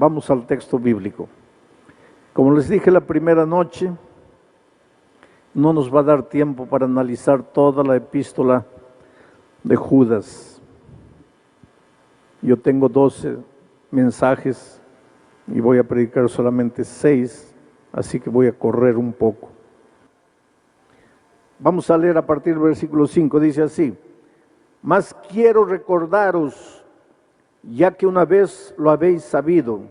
Vamos al texto bíblico. Como les dije la primera noche, no nos va a dar tiempo para analizar toda la epístola de Judas. Yo tengo 12 mensajes y voy a predicar solamente 6, así que voy a correr un poco. Vamos a leer a partir del versículo 5, dice así: mas quiero recordaros, ya que una vez lo habéis sabido,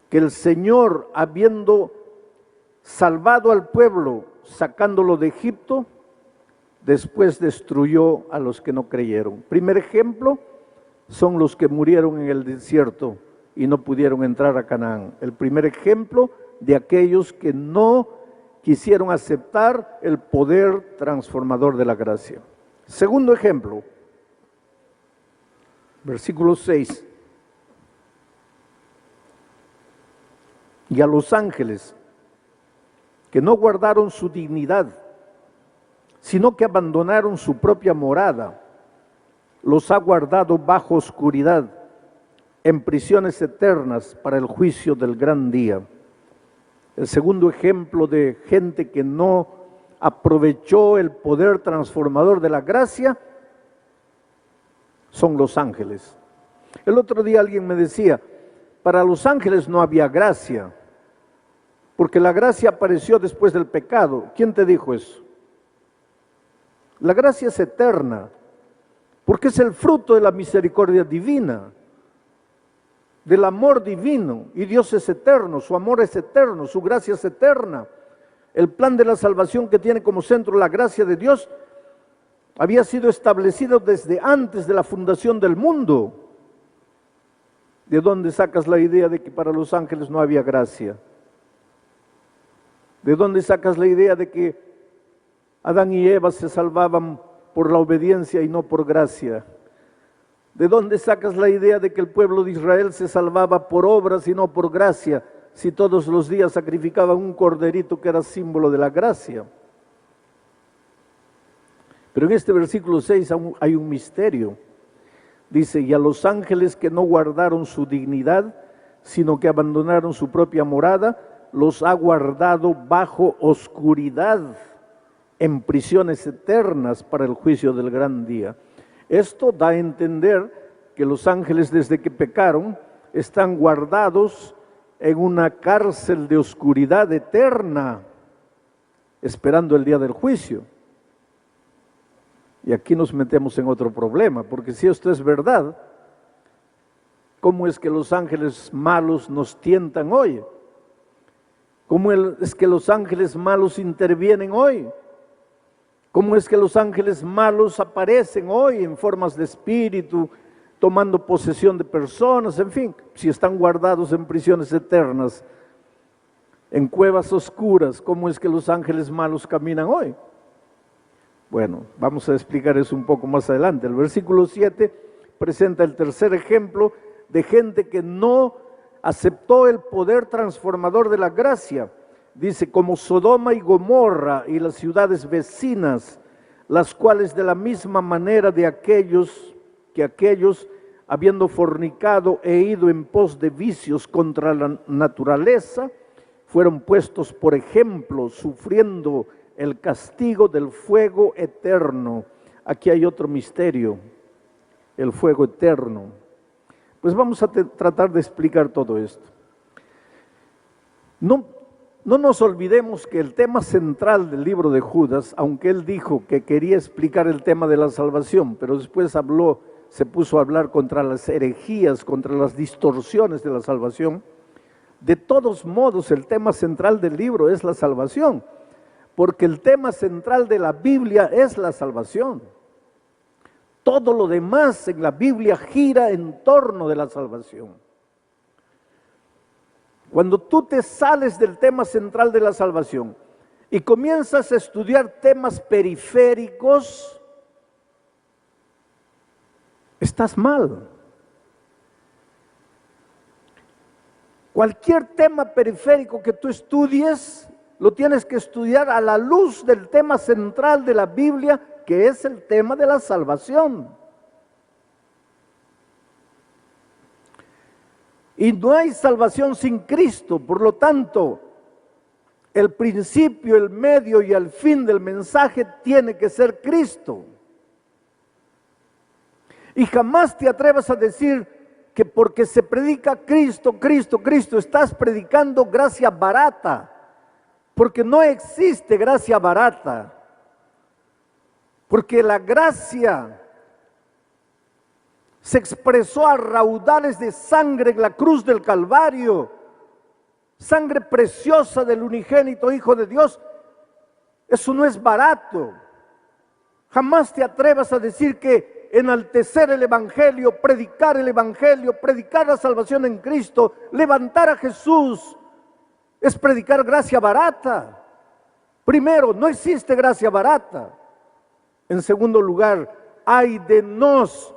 que el Señor, habiendo salvado al pueblo, sacándolo de Egipto, después destruyó a los que no creyeron. Primer ejemplo son los que murieron en el desierto y no pudieron entrar a Canaán. El primer ejemplo de aquellos que no quisieron aceptar el poder transformador de la gracia. Segundo ejemplo, versículo 6. Y a los ángeles que no guardaron su dignidad, sino que abandonaron su propia morada, los ha guardado bajo oscuridad, en prisiones eternas para el juicio del gran día. El segundo ejemplo de gente que no aprovechó el poder transformador de la gracia son los ángeles. El otro día alguien me decía, para los ángeles no había gracia, porque la gracia apareció después del pecado. ¿Quién te dijo eso? La gracia es eterna, porque es el fruto de la misericordia divina, del amor divino, y Dios es eterno, su amor es eterno, su gracia es eterna. El plan de la salvación que tiene como centro la gracia de Dios había sido establecido desde antes de la fundación del mundo. ¿De dónde sacas la idea de que para los ángeles no había gracia? ¿De dónde sacas la idea de que Adán y Eva se salvaban por la obediencia y no por gracia? ¿De dónde sacas la idea de que el pueblo de Israel se salvaba por obras y no por gracia, si todos los días sacrificaban un corderito que era símbolo de la gracia? Pero en este versículo 6 hay un misterio. Dice, y a los ángeles que no guardaron su dignidad, sino que abandonaron su propia morada, los ha guardado bajo oscuridad, en prisiones eternas para el juicio del gran día. Esto da a entender que los ángeles, desde que pecaron, están guardados en una cárcel de oscuridad eterna, esperando el día del juicio. Y aquí nos metemos en otro problema, porque si esto es verdad, ¿cómo es que los ángeles malos nos tientan hoy? ¿Cómo es que los ángeles malos intervienen hoy? ¿Cómo es que los ángeles malos aparecen hoy en formas de espíritu, tomando posesión de personas? En fin, si están guardados en prisiones eternas, en cuevas oscuras, ¿cómo es que los ángeles malos caminan hoy? Bueno, vamos a explicar eso un poco más adelante. El versículo 7 presenta el tercer ejemplo de gente que no aceptó el poder transformador de la gracia. Dice, como Sodoma y Gomorra y las ciudades vecinas, las cuales de la misma manera de aquellos, habiendo fornicado e ido en pos de vicios contra la naturaleza, fueron puestos por ejemplo, sufriendo el castigo del fuego eterno. Aquí hay otro misterio, el fuego eterno. Pues vamos a tratar de explicar todo esto. No nos olvidemos que el tema central del libro de Judas, aunque él dijo que quería explicar el tema de la salvación, pero después se puso a hablar contra las herejías, contra las distorsiones de la salvación, de todos modos el tema central del libro es la salvación, porque el tema central de la Biblia es la salvación. Todo lo demás en la Biblia gira en torno de la salvación. Cuando tú te sales del tema central de la salvación y comienzas a estudiar temas periféricos, estás mal. Cualquier tema periférico que tú estudies, lo tienes que estudiar a la luz del tema central de la Biblia, que es el tema de la salvación. Y no hay salvación sin Cristo. Por lo tanto, el principio, el medio y el fin del mensaje tiene que ser Cristo. Y jamás te atrevas a decir que porque se predica Cristo, Cristo, Cristo, estás predicando gracia barata. Porque no existe gracia barata. Porque la gracia se expresó a raudales de sangre en la cruz del Calvario, sangre preciosa del unigénito Hijo de Dios. Eso no es barato. Jamás te atrevas a decir que enaltecer el Evangelio, predicar la salvación en Cristo, levantar a Jesús, es predicar gracia barata. Primero, no existe gracia barata. En segundo lugar, ay de nos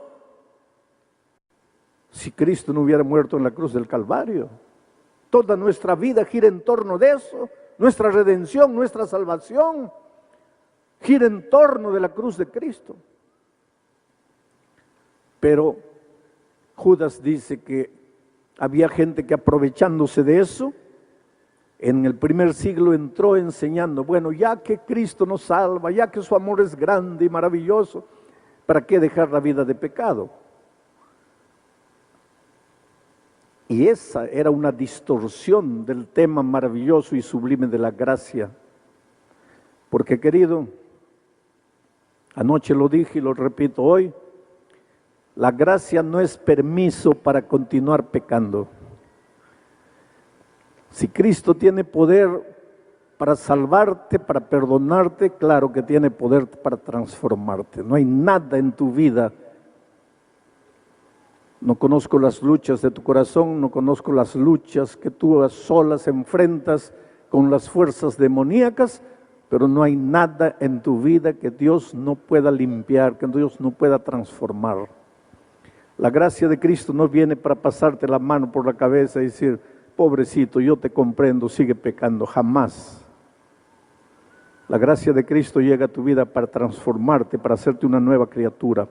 si Cristo no hubiera muerto en la cruz del Calvario. Toda nuestra vida gira en torno de eso. Nuestra redención, nuestra salvación gira en torno de la cruz de Cristo. Pero Judas dice que había gente que, aprovechándose de eso, en el primer siglo entró enseñando, bueno, ya que Cristo nos salva, ya que su amor es grande y maravilloso, ¿para qué dejar la vida de pecado? Y esa era una distorsión del tema maravilloso y sublime de la gracia. Porque, querido, anoche lo dije y lo repito hoy, la gracia no es permiso para continuar pecando. Si Cristo tiene poder para salvarte, para perdonarte, claro que tiene poder para transformarte. No hay nada en tu vida. No conozco las luchas de tu corazón, no conozco las luchas que tú a solas enfrentas con las fuerzas demoníacas, pero no hay nada en tu vida que Dios no pueda limpiar, que Dios no pueda transformar. La gracia de Cristo no viene para pasarte la mano por la cabeza y decir, pobrecito, yo te comprendo, sigue pecando, jamás. La gracia de Cristo llega a tu vida para transformarte, para hacerte una nueva criatura.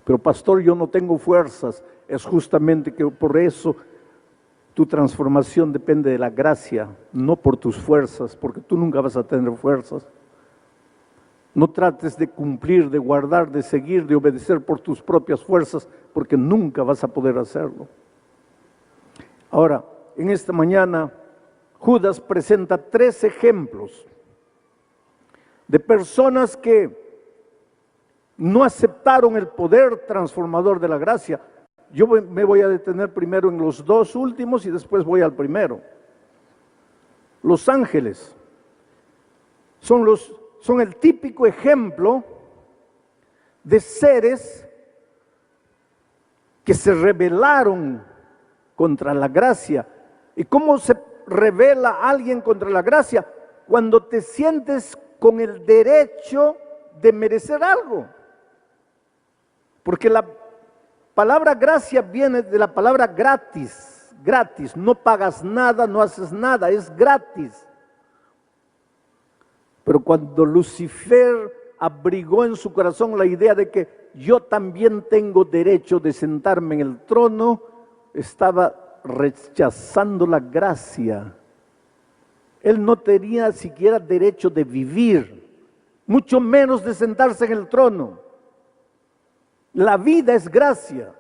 Pero pastor, yo no tengo fuerzas. Es justamente que por eso tu transformación depende de la gracia, no por tus fuerzas, porque tú nunca vas a tener fuerzas. No trates de cumplir, de guardar, de seguir, de obedecer por tus propias fuerzas, porque nunca vas a poder hacerlo. Ahora, en esta mañana, Judas presenta 3 ejemplos de personas que no aceptaron el poder transformador de la gracia. Yo me voy a detener primero en los 2 últimos y después voy al primero. Los ángeles son el típico ejemplo de seres que se rebelaron contra la gracia. ¿Y cómo se rebela alguien contra la gracia? Cuando te sientes con el derecho de merecer algo. Porque la palabra gracia viene de la palabra gratis. Gratis, no pagas nada, no haces nada, es gratis. Pero cuando Lucifer abrigó en su corazón la idea de que yo también tengo derecho de sentarme en el trono, estaba rechazando la gracia. Él no tenía siquiera derecho de vivir, mucho menos de sentarse en el trono. La vida es gracia,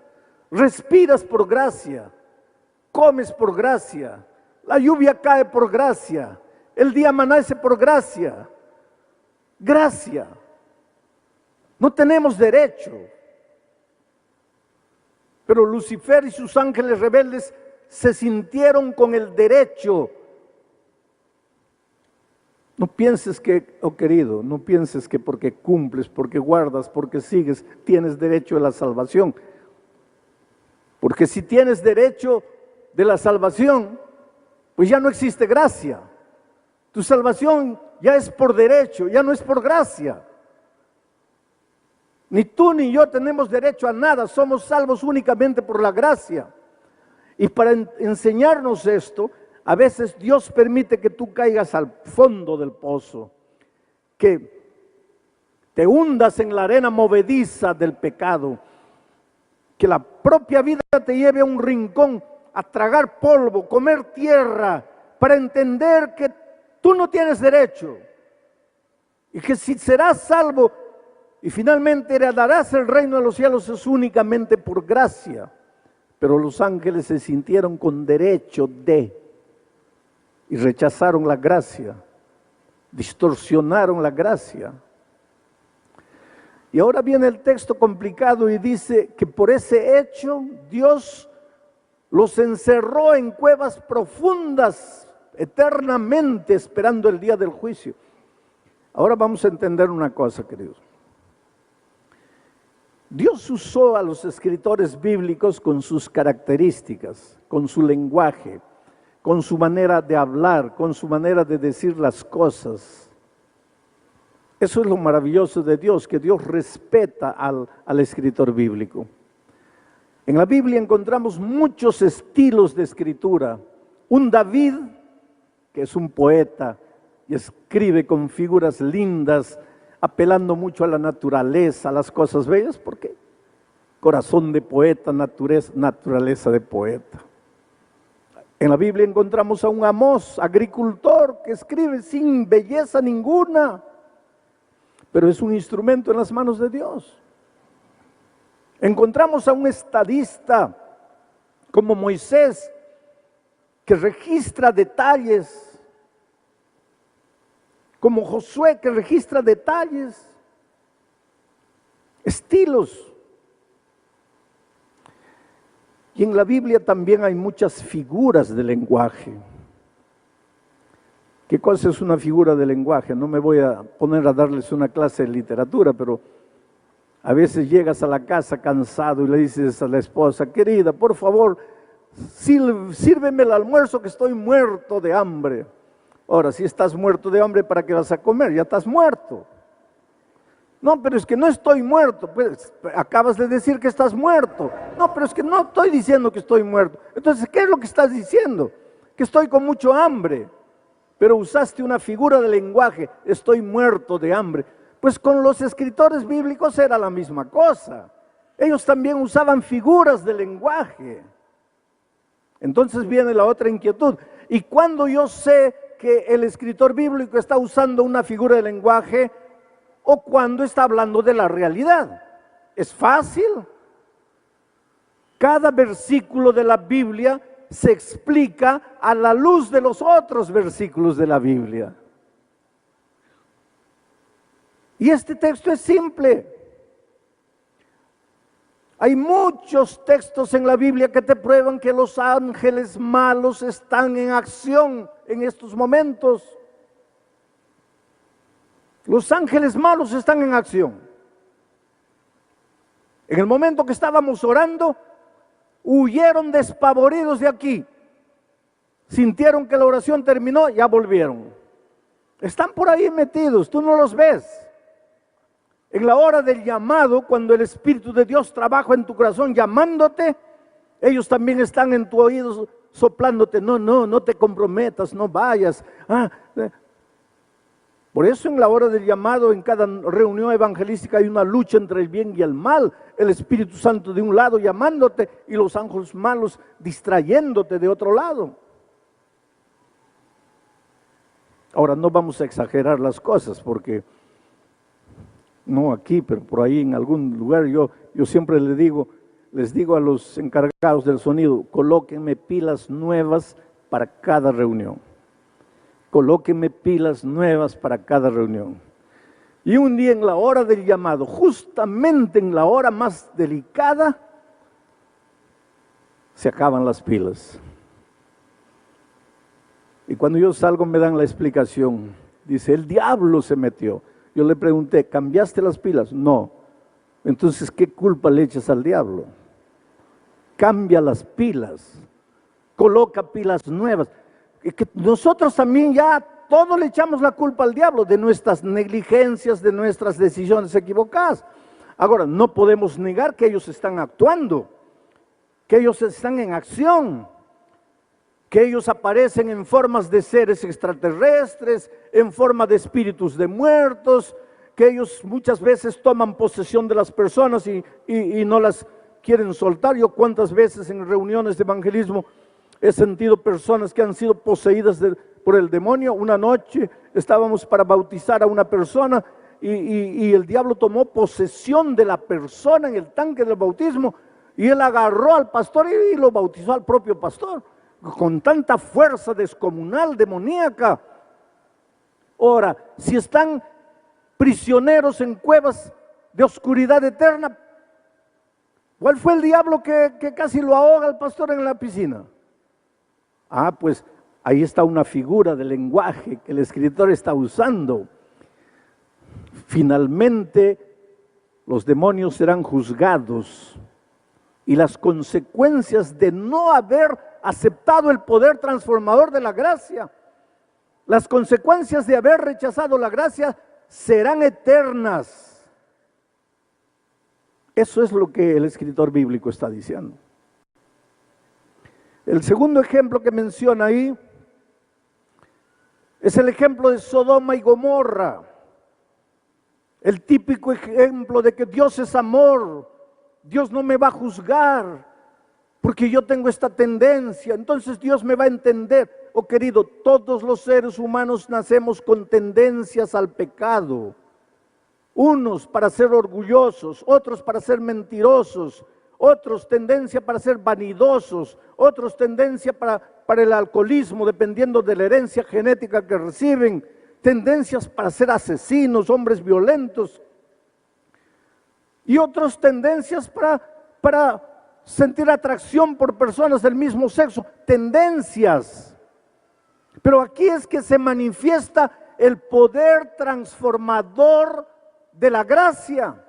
respiras por gracia, comes por gracia, la lluvia cae por gracia, el día amanece por gracia. Gracia. No tenemos derecho. Pero Lucifer y sus ángeles rebeldes se sintieron con el derecho. No pienses que, oh querido, no pienses que porque cumples, porque guardas, porque sigues, tienes derecho a la salvación. Porque si tienes derecho de la salvación, pues ya no existe gracia. Tu salvación ya es por derecho, ya no es por gracia. Ni tú ni yo tenemos derecho a nada, somos salvos únicamente por la gracia. Y para enseñarnos esto, a veces Dios permite que tú caigas al fondo del pozo, que te hundas en la arena movediza del pecado, que la propia vida te lleve a un rincón a tragar polvo, comer tierra, para entender que tú no tienes derecho y que si serás salvo y finalmente heredarás el reino de los cielos es únicamente por gracia. Pero los ángeles se sintieron con derecho de y rechazaron la gracia, distorsionaron la gracia. Y ahora viene el texto complicado y dice que por ese hecho Dios los encerró en cuevas profundas eternamente esperando el día del juicio. Ahora vamos a entender una cosa, queridos. Dios usó a los escritores bíblicos con sus características, con su lenguaje, con su manera de hablar, con su manera de decir las cosas. Eso es lo maravilloso de Dios, que Dios respeta al escritor bíblico. En la Biblia encontramos muchos estilos de escritura. Un David, que es un poeta y escribe con figuras lindas, apelando mucho a la naturaleza, a las cosas bellas, ¿por qué? Corazón de poeta, naturaleza de poeta. En la Biblia encontramos a un Amós, agricultor, que escribe sin belleza ninguna, pero es un instrumento en las manos de Dios. Encontramos a un estadista como Moisés, que registra detalles, como Josué, que registra detalles, estilos. Y en la Biblia también hay muchas figuras de lenguaje. ¿Qué cosa es una figura de lenguaje? No me voy a poner a darles una clase de literatura, pero a veces llegas a la casa cansado y le dices a la esposa, querida, por favor, sírveme el almuerzo que estoy muerto de hambre. Ahora, si estás muerto de hambre, ¿para qué vas a comer? Ya estás muerto. No, pero es que no estoy muerto. Pues acabas de decir que estás muerto. No, pero es que no estoy diciendo que estoy muerto. Entonces, ¿qué es lo que estás diciendo? Que estoy con mucho hambre. Pero usaste una figura de lenguaje, estoy muerto de hambre. Pues con los escritores bíblicos era la misma cosa. Ellos también usaban figuras de lenguaje. Entonces viene la otra inquietud. ¿Y cuando yo sé que el escritor bíblico está usando una figura de lenguaje o cuando está hablando de la realidad? Es fácil. Cada versículo de la Biblia se explica a la luz de los otros versículos de la Biblia. Y este texto es simple. Hay muchos textos en la Biblia que te prueban que los ángeles malos están en acción en estos momentos. Los ángeles malos están en acción. En el momento que estábamos orando, huyeron despavoridos de aquí. Sintieron que la oración terminó, ya volvieron. Están por ahí metidos, tú no los ves. En la hora del llamado, cuando el Espíritu de Dios trabaja en tu corazón llamándote, ellos también están en tu oído soplándote, no te comprometas, no vayas. Por eso en la hora del llamado, en cada reunión evangelística hay una lucha entre el bien y el mal. El Espíritu Santo de un lado llamándote y los ángeles malos distrayéndote de otro lado. Ahora no vamos a exagerar las cosas porque no aquí, pero por ahí en algún lugar yo siempre les digo a los encargados del sonido, colóquenme pilas nuevas para cada reunión. Colóquenme pilas nuevas para cada reunión. Y un día en la hora del llamado, justamente en la hora más delicada, se acaban las pilas. Y cuando yo salgo me dan la explicación. Dice, el diablo se metió. Yo le pregunté, ¿cambiaste las pilas? No. Entonces, ¿qué culpa le echas al diablo? Cambia las pilas. Coloca pilas nuevas. Que nosotros también ya todos le echamos la culpa al diablo de nuestras negligencias, de nuestras decisiones equivocadas. Ahora, no podemos negar que ellos están actuando, que ellos están en acción, que ellos aparecen en formas de seres extraterrestres, en forma de espíritus de muertos, que ellos muchas veces toman posesión de las personas y no las quieren soltar. Yo cuántas veces en reuniones de evangelismo He sentido personas que han sido poseídas por el demonio. Una noche estábamos para bautizar a una persona y el diablo tomó posesión de la persona en el tanque del bautismo y él agarró al pastor y lo bautizó al propio pastor con tanta fuerza descomunal, demoníaca. Ahora, si están prisioneros en cuevas de oscuridad eterna, ¿cuál fue el diablo que casi lo ahoga al pastor en la piscina? Pues ahí está una figura de lenguaje que el escritor está usando. Finalmente, los demonios serán juzgados y las consecuencias de no haber aceptado el poder transformador de la gracia, las consecuencias de haber rechazado la gracia serán eternas. Eso es lo que el escritor bíblico está diciendo. El segundo ejemplo que menciona ahí es el ejemplo de Sodoma y Gomorra. El típico ejemplo de que Dios es amor, Dios no me va a juzgar porque yo tengo esta tendencia, entonces Dios me va a entender. Oh querido, todos los seres humanos nacemos con tendencias al pecado. Unos para ser orgullosos, otros para ser mentirosos, otros tendencia para ser vanidosos, otros tendencia para el alcoholismo, dependiendo de la herencia genética que reciben, tendencias para ser asesinos, hombres violentos, y otros tendencias para sentir atracción por personas del mismo sexo, tendencias. Pero aquí es que se manifiesta el poder transformador de la gracia.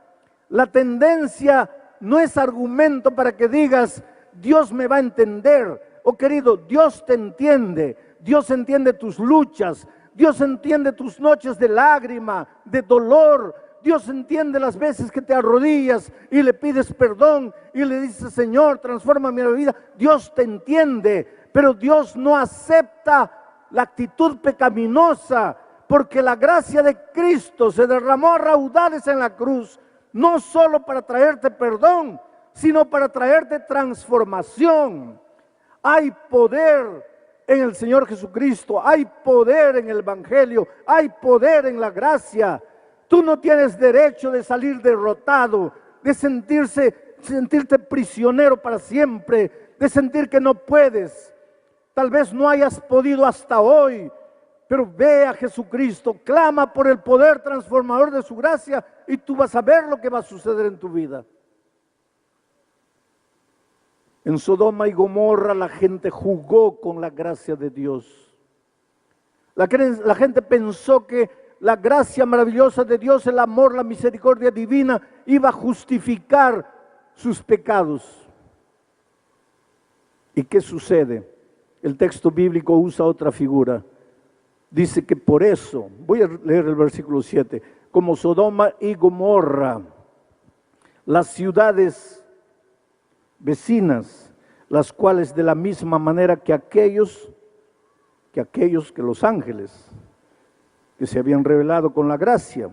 La tendencia no es argumento para que digas, Dios me va a entender. Oh querido, Dios te entiende. Dios entiende tus luchas. Dios entiende tus noches de lágrima, de dolor. Dios entiende las veces que te arrodillas y le pides perdón y le dices, Señor, transforma mi vida. Dios te entiende, pero Dios no acepta la actitud pecaminosa, porque la gracia de Cristo se derramó a raudales en la cruz, no solo para traerte perdón, sino para traerte transformación. Hay poder en el Señor Jesucristo, hay poder en el Evangelio, hay poder en la gracia. Tú no tienes derecho de salir derrotado, de sentirte prisionero para siempre, de sentir que no puedes. Tal vez no hayas podido hasta hoy, pero ve a Jesucristo, clama por el poder transformador de su gracia y tú vas a ver lo que va a suceder en tu vida. En Sodoma y Gomorra la gente jugó con la gracia de Dios. La gente pensó que la gracia maravillosa de Dios, el amor, la misericordia divina, iba a justificar sus pecados. ¿Y qué sucede? El texto bíblico usa otra figura. Dice que por eso, voy a leer el versículo 7, como Sodoma y Gomorra, las ciudades vecinas, las cuales de la misma manera que los ángeles, que se habían revelado con la gracia,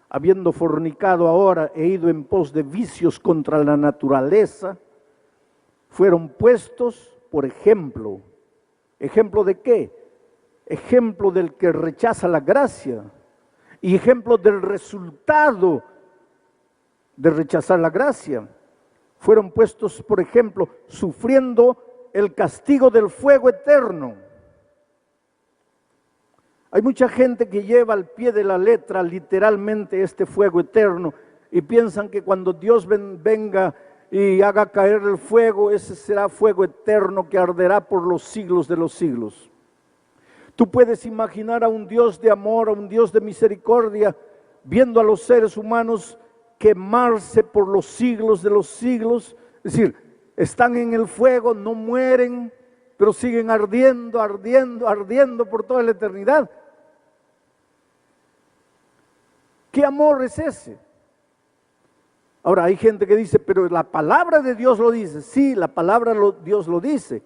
habiendo fornicado ahora e ido en pos de vicios contra la naturaleza, fueron puestos por ejemplo. ¿Ejemplo de qué? Ejemplo del que rechaza la gracia y ejemplo del resultado de rechazar la gracia. Fueron puestos, por ejemplo, sufriendo el castigo del fuego eterno. Hay mucha gente que lleva al pie de la letra literalmente este fuego eterno y piensan que cuando Dios venga y haga caer el fuego, ese será fuego eterno que arderá por los siglos de los siglos. Tú puedes imaginar a un Dios de amor, a un Dios de misericordia, viendo a los seres humanos quemarse por los siglos de los siglos. Es decir, están en el fuego, no mueren, pero siguen ardiendo, ardiendo, ardiendo por toda la eternidad. ¿Qué amor es ese? Ahora hay gente que dice, pero la palabra de Dios lo dice. Sí, la palabra de Dios lo dice.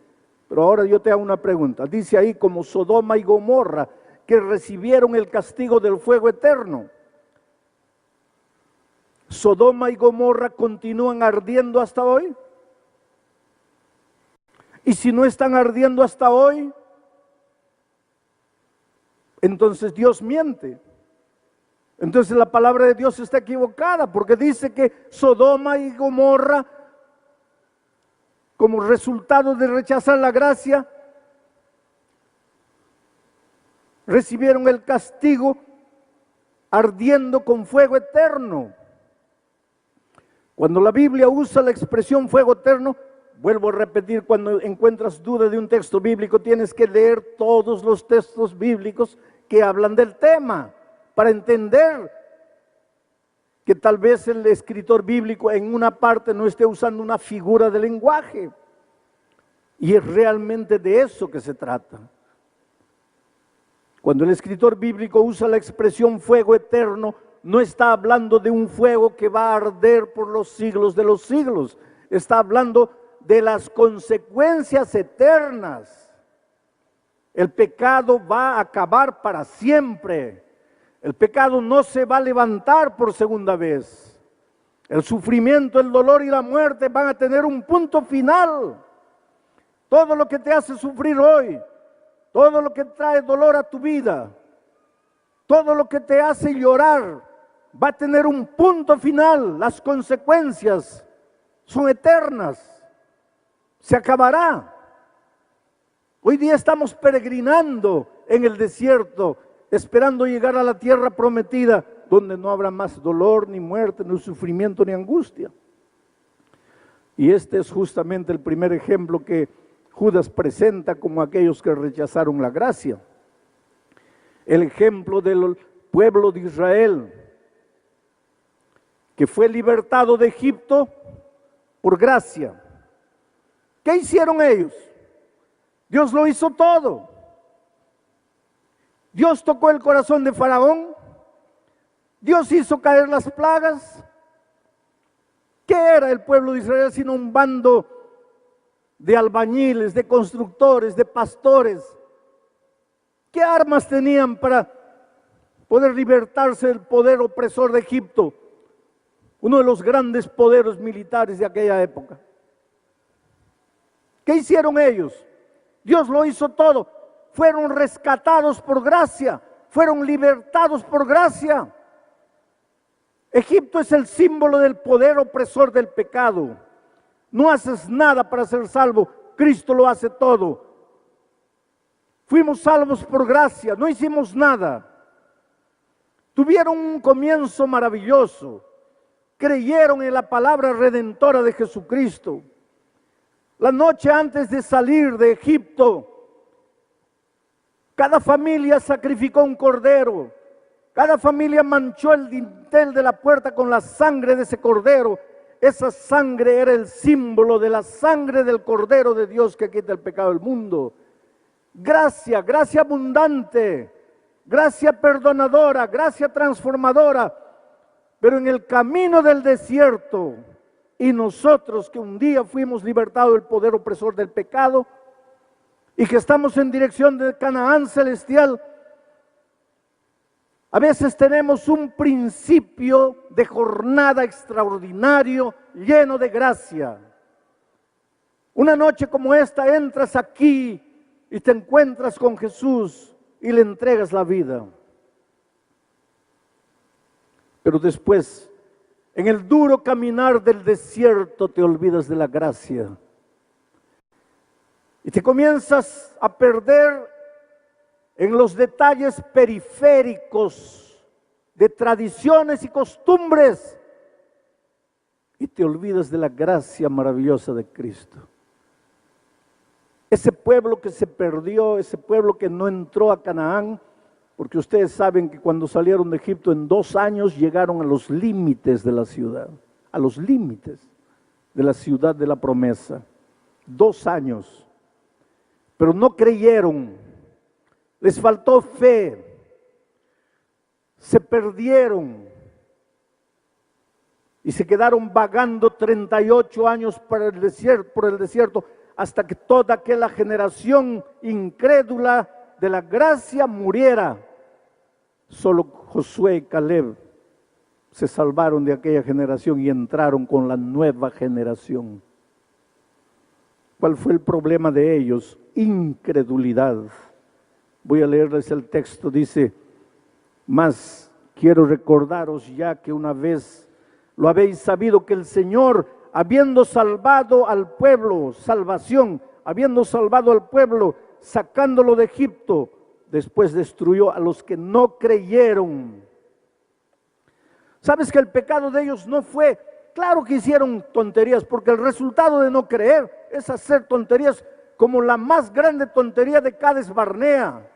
Pero ahora yo te hago una pregunta. Dice ahí como Sodoma y Gomorra, que recibieron el castigo del fuego eterno. ¿Sodoma y Gomorra continúan ardiendo hasta hoy? Y si no están ardiendo hasta hoy, entonces Dios miente. Entonces la palabra de Dios está equivocada, porque dice que Sodoma y Gomorra, como resultado de rechazar la gracia, recibieron el castigo ardiendo con fuego eterno. Cuando la Biblia usa la expresión fuego eterno, vuelvo a repetir, cuando encuentras duda de un texto bíblico, tienes que leer todos los textos bíblicos que hablan del tema, para entender que tal vez el escritor bíblico en una parte no esté usando una figura de lenguaje. Y es realmente de eso que se trata. Cuando el escritor bíblico usa la expresión fuego eterno, no está hablando de un fuego que va a arder por los siglos de los siglos. Está hablando de las consecuencias eternas. El pecado va a acabar para siempre. El pecado no se va a levantar por segunda vez. El sufrimiento, el dolor y la muerte van a tener un punto final. Todo lo que te hace sufrir hoy, todo lo que trae dolor a tu vida, todo lo que te hace llorar, va a tener un punto final. Las consecuencias son eternas. Se acabará. Hoy día estamos peregrinando en el desierto, esperando llegar a la tierra prometida, donde no habrá más dolor, ni muerte, ni sufrimiento, ni angustia. Y este es justamente el primer ejemplo que Judas presenta como aquellos que rechazaron la gracia. El ejemplo del pueblo de Israel, que fue libertado de Egipto por gracia. ¿Qué hicieron ellos? Dios lo hizo todo. Dios tocó el corazón de Faraón. Dios hizo caer las plagas. ¿Qué era el pueblo de Israel sino un bando de albañiles, de constructores, de pastores? ¿Qué armas tenían para poder libertarse del poder opresor de Egipto? Uno de los grandes poderes militares de aquella época. ¿Qué hicieron ellos? Dios lo hizo todo. Fueron rescatados por gracia, fueron libertados por gracia. Egipto es el símbolo del poder opresor del pecado. No haces nada para ser salvo, Cristo lo hace todo. Fuimos salvos por gracia, no hicimos nada. Tuvieron un comienzo maravilloso, creyeron en la palabra redentora de Jesucristo. La noche antes de salir de Egipto, cada familia sacrificó un cordero. Cada familia manchó el dintel de la puerta con la sangre de ese cordero. Esa sangre era el símbolo de la sangre del Cordero de Dios que quita el pecado del mundo. Gracia, gracia abundante, gracia perdonadora, gracia transformadora. Pero en el camino del desierto, y nosotros que un día fuimos libertados del poder opresor del pecado, y que estamos en dirección de Canaán celestial, a veces tenemos un principio de jornada extraordinario, lleno de gracia. Una noche como esta entras aquí y te encuentras con Jesús y le entregas la vida. Pero después, en el duro caminar del desierto, te olvidas de la gracia. Y te comienzas a perder en los detalles periféricos de tradiciones y costumbres. Y te olvidas de la gracia maravillosa de Cristo. Ese pueblo que se perdió, ese pueblo que no entró a Canaán, porque ustedes saben que cuando salieron de Egipto en 2 años llegaron a los límites de la ciudad, a los límites de la ciudad de la promesa. 2 años. Pero no creyeron, les faltó fe, se perdieron y se quedaron vagando 38 años por el desierto, hasta que toda aquella generación incrédula de la gracia muriera. Solo Josué y Caleb se salvaron de aquella generación y entraron con la nueva generación. ¿Cuál fue el problema de ellos? Incredulidad. Voy a leerles el texto, dice: mas quiero recordaros ya que una vez lo habéis sabido, que el Señor, habiendo salvado al pueblo, salvación, habiendo salvado al pueblo, sacándolo de Egipto, después destruyó a los que no creyeron. ¿Sabes que el pecado de ellos no fue? Claro que hicieron tonterías, porque el resultado de no creer es hacer tonterías como la más grande tontería de Cades Barnea.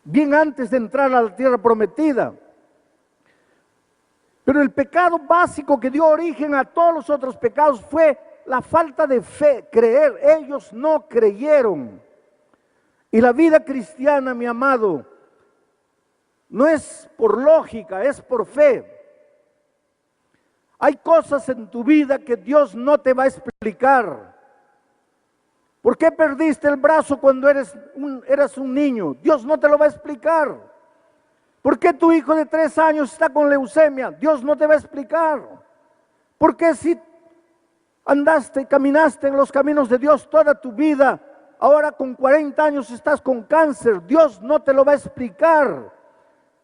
Bien antes de entrar a la tierra prometida. Pero el pecado básico que dio origen a todos los otros pecados fue la falta de fe, creer. Ellos no creyeron. Y la vida cristiana, mi amado, no es por lógica, es por fe. Hay cosas en tu vida que Dios no te va a explicar. ¿Por qué perdiste el brazo cuando eras un niño? Dios no te lo va a explicar. ¿Por qué tu hijo de 3 años está con leucemia? Dios no te va a explicar. ¿Por qué si andaste, caminaste en los caminos de Dios toda tu vida, ahora con 40 años estás con cáncer? Dios no te lo va a explicar.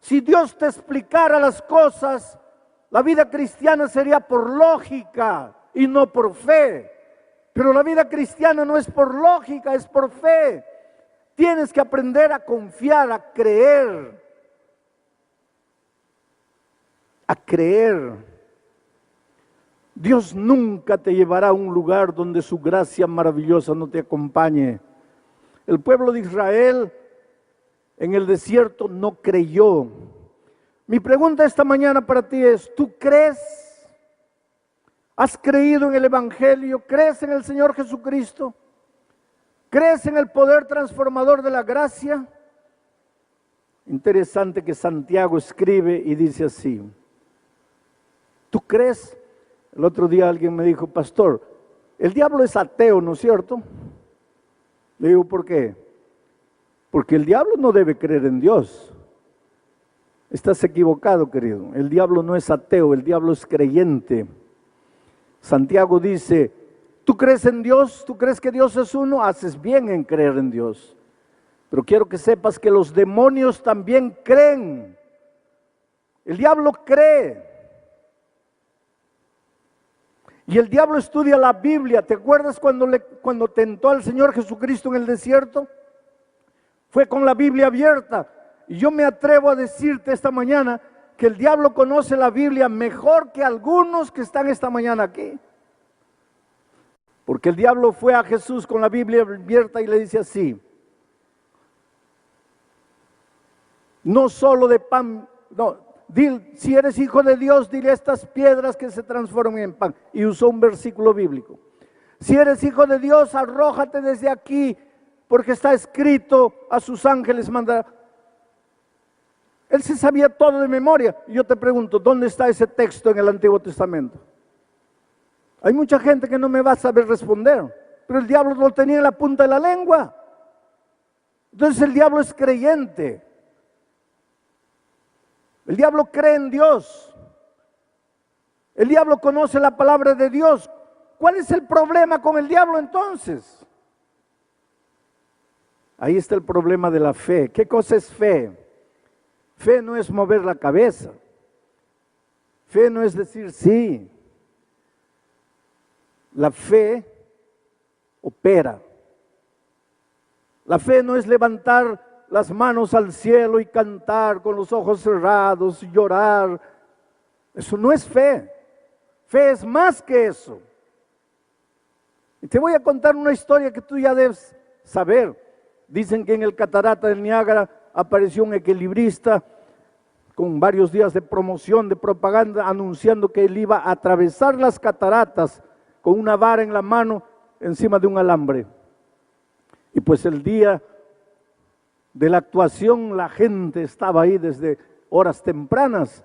Si Dios te explicara las cosas, la vida cristiana sería por lógica y no por fe. Pero la vida cristiana no es por lógica, es por fe. Tienes que aprender a confiar, a creer. A creer. Dios nunca te llevará a un lugar donde su gracia maravillosa no te acompañe. El pueblo de Israel en el desierto no creyó. Mi pregunta esta mañana para ti es: ¿tú crees? ¿Has creído en el Evangelio? ¿Crees en el Señor Jesucristo? ¿Crees en el poder transformador de la gracia? Interesante que Santiago escribe y dice así: ¿tú crees? El otro día alguien me dijo: pastor, el diablo es ateo, ¿no es cierto? Le digo: ¿por qué? Porque el diablo no debe creer en Dios. Estás equivocado, querido. El diablo no es ateo, el diablo es creyente. Santiago dice: ¿tú crees en Dios? ¿Tú crees que Dios es uno? Haces bien en creer en Dios. Pero quiero que sepas que los demonios también creen. El diablo cree. Y el diablo estudia la Biblia. ¿Te acuerdas cuando tentó al Señor Jesucristo en el desierto? Fue con la Biblia abierta. Y yo me atrevo a decirte esta mañana que el diablo conoce la Biblia mejor que algunos que están esta mañana aquí. Porque el diablo fue a Jesús con la Biblia abierta y le dice así: no solo de pan, no, si eres hijo de Dios, dile a estas piedras que se transformen en pan. Y usó un versículo bíblico. Si eres hijo de Dios, arrójate desde aquí, porque está escrito: a sus ángeles mandará. Él se sabía todo de memoria. Y yo te pregunto: ¿dónde está ese texto en el Antiguo Testamento? Hay mucha gente que no me va a saber responder, pero el diablo lo tenía en la punta de la lengua. Entonces el diablo es creyente. El diablo cree en Dios. El diablo conoce la palabra de Dios. ¿Cuál es el problema con el diablo entonces? Ahí está el problema de la fe. ¿Qué cosa es fe? Fe no es mover la cabeza. Fe no es decir sí. La fe opera. La fe no es levantar las manos al cielo y cantar con los ojos cerrados y llorar. Eso no es fe. Fe es más que eso. Y te voy a contar una historia que tú ya debes saber. Dicen que en el Catarata del Niágara apareció un equilibrista con varios días de promoción, de propaganda, anunciando que él iba a atravesar las cataratas con una vara en la mano encima de un alambre. Y pues el día de la actuación la gente estaba ahí desde horas tempranas.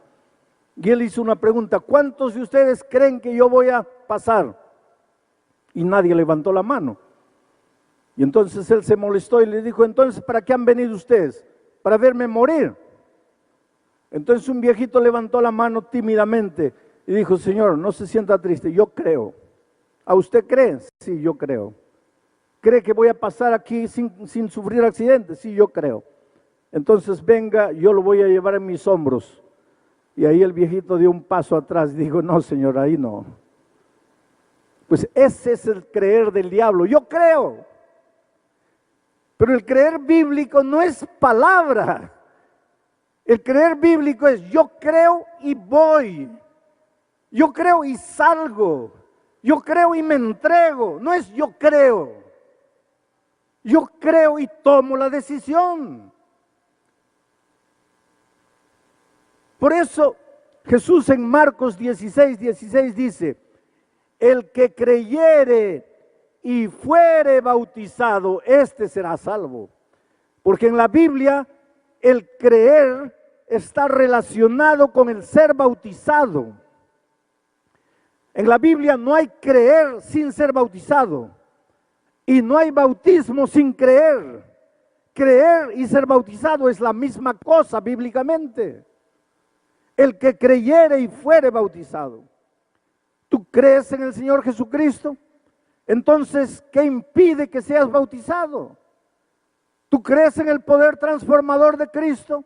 Y él hizo una pregunta: ¿cuántos de ustedes creen que yo voy a pasar? Y nadie levantó la mano. Y entonces él se molestó y le dijo: entonces, ¿para qué han venido ustedes? Para verme morir. Entonces un viejito levantó la mano tímidamente y dijo: Señor, no se sienta triste, yo creo. ¿A usted cree? Sí, yo creo. ¿Cree que voy a pasar aquí sin sufrir accidentes? Sí, yo creo. Entonces venga, yo lo voy a llevar en mis hombros. Y ahí el viejito dio un paso atrás y dijo, no señor, ahí no. Pues ese es el creer del diablo. Yo creo. Pero el creer bíblico no es palabra. El creer bíblico es yo creo y voy. Yo creo y salgo. Yo creo y me entrego. No es yo creo. Yo creo y tomo la decisión. Por eso Jesús en Marcos 16:16 dice, el que creyere y fuere bautizado, este será salvo. Porque en la Biblia el creer está relacionado con el ser bautizado. En la Biblia no hay creer sin ser bautizado. Y no hay bautismo sin creer. Creer y ser bautizado es la misma cosa bíblicamente. El que creyere y fuere bautizado. ¿Tú crees en el Señor Jesucristo? Entonces, ¿qué impide que seas bautizado? ¿Tú crees en el poder transformador de Cristo?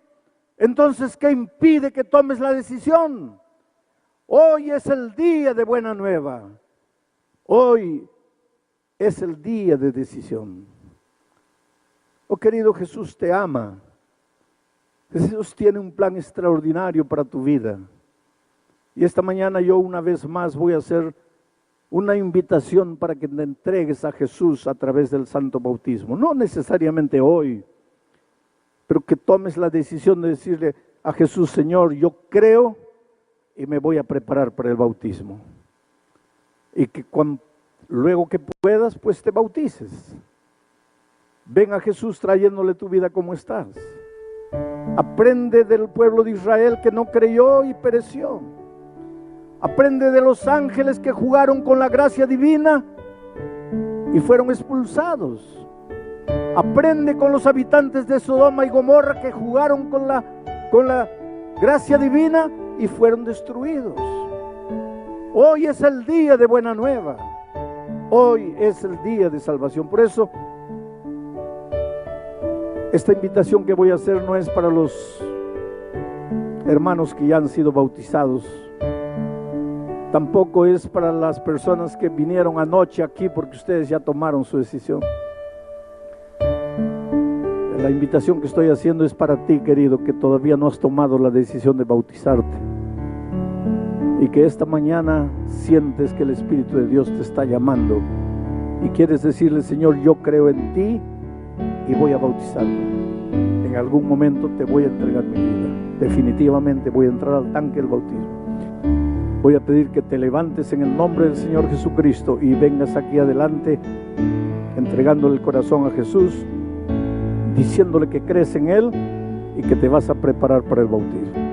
Entonces, ¿qué impide que tomes la decisión? Hoy es el día de buena nueva. Hoy es el día de decisión. Oh querido, Jesús te ama. Jesús tiene un plan extraordinario para tu vida. Y esta mañana yo una vez más voy a hacer una invitación para que te entregues a Jesús a través del santo bautismo. No necesariamente hoy, pero que tomes la decisión de decirle a Jesús, Señor, yo creo y me voy a preparar para el bautismo. Y que luego que puedas, pues te bautices. Ven a Jesús trayéndole tu vida como estás. Aprende del pueblo de Israel que no creyó y pereció. Aprende de los ángeles que jugaron con la gracia divina y fueron expulsados. Aprende con los habitantes de Sodoma y Gomorra que jugaron con la gracia divina y fueron destruidos. Hoy es el día de buena nueva. Hoy es el día de salvación. Por eso, esta invitación que voy a hacer no es para los hermanos que ya han sido bautizados. Tampoco es para las personas que vinieron anoche aquí porque ustedes ya tomaron su decisión. La invitación que estoy haciendo es para ti, querido, que todavía no has tomado la decisión de bautizarte. Y que esta mañana sientes que el Espíritu de Dios te está llamando. Y quieres decirle, Señor, yo creo en ti y voy a bautizarme. En algún momento te voy a entregar mi vida. Definitivamente voy a entrar al tanque del bautismo. Voy a pedir que te levantes en el nombre del Señor Jesucristo y vengas aquí adelante entregándole el corazón a Jesús, diciéndole que crees en Él y que te vas a preparar para el bautismo.